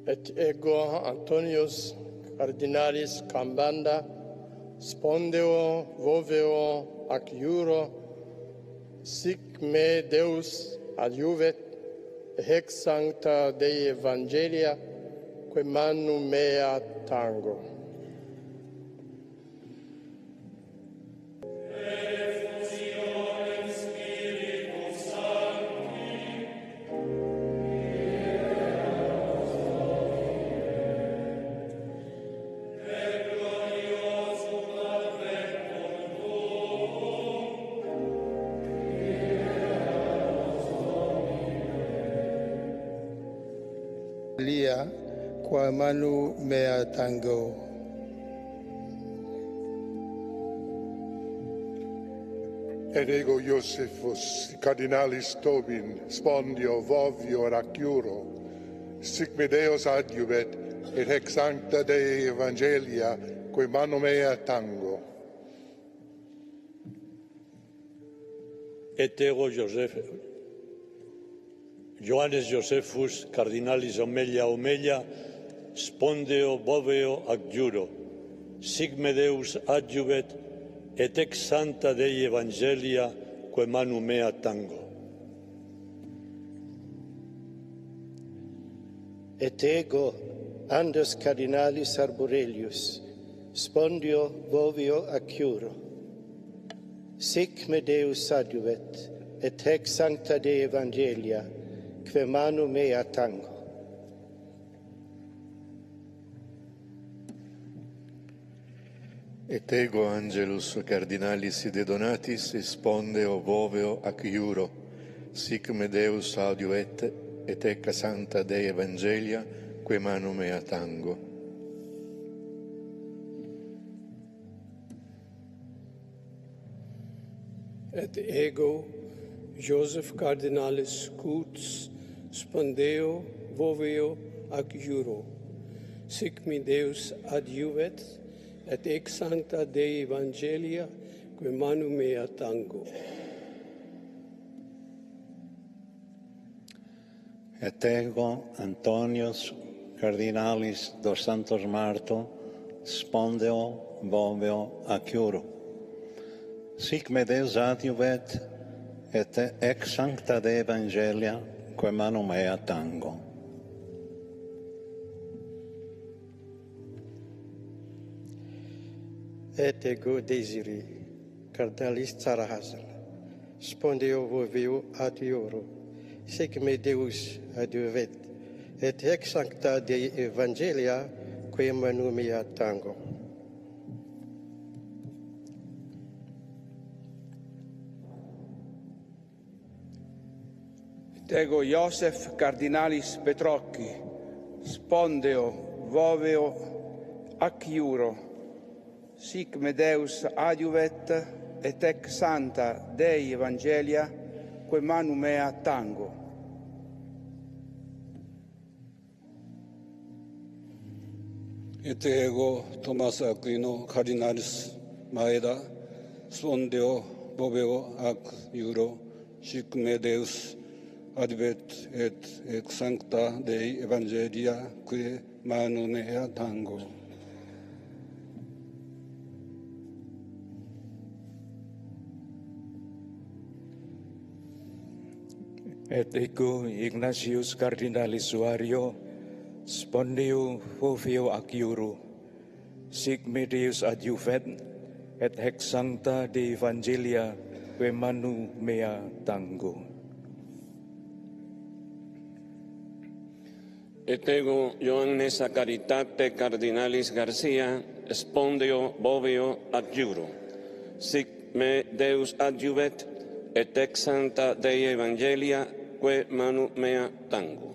et ego Antonius cardinalis Cambanda spondeo voveo ac iuro, sic me Deus adjuvet, hec sancta Dei Evangelia, quae manu mea tango. Lia, qua manu mea tango. Et ego Iosephus, cardinalis Tobin, spondio, vovio, raciuro, sic me Deus adjuvet, et hec sancta Dei Evangelia, quae manu mea tango. Et ego Johannes Josephus, cardinalis Omelia, spondeo boveo ac iuro, sic me Deus adjuvet, et ex santa Dei Evangelia, quae manu mea tango. Et ego Andres cardinalis Arborelius, spondio vovio ac iuro, sic me Deus adjuvet, et hec sancta Dei Evangelia, quae manu mea tango. Et ego Angelus cardinalis de Donatis spondeo voveo ac iuro, sic me Deus adjuvet, et ecca santa Dei Evangelia, quae manu mea tango. Et ego Joseph cardinalis Coots, spondeo voveo ac iuro, sic me Deus adjuvet, et ex sancta Dei Evangelia, quae manu mea tango. Et ego Antonius cardinalis dos Santos Marto, spondeo voveo ac iuro, sic me Deus adjuvet, et ex sancta Dei Evangelia, quae manu mea tango. Et ego Desiri, cardinalis Zarahazel, spondeo voveo ad iuro, sic me Deus adjuvet, et ex sancta Dei Evangelia, quae manu mea tango. Et ego Iosef cardinalis Petrocchi, spondeo voveo ac iuro, sic me Deus adjuvet, et ex santa Dei Evangelia, quae manu mea tango. Et ego Thomas Aquino cardinalis Maeda, spondeo voveo ac iuro, sic me Deus adjuvet, et ex sancta Dei Evangelia, quae manu mea tango. Et ego Ignatius cardinalis Suario, spondeo voveo ac iuro, sic me Deus adjuvet, et hec sancta Dei Evangelia, quae manu mea tango. Et ego Ioannes a caritate cardinalis Garcia, spondeo boveo ac iuro, sic me Deus adjuvet, et ex santa Dei Evangelia, quae manu mea tango.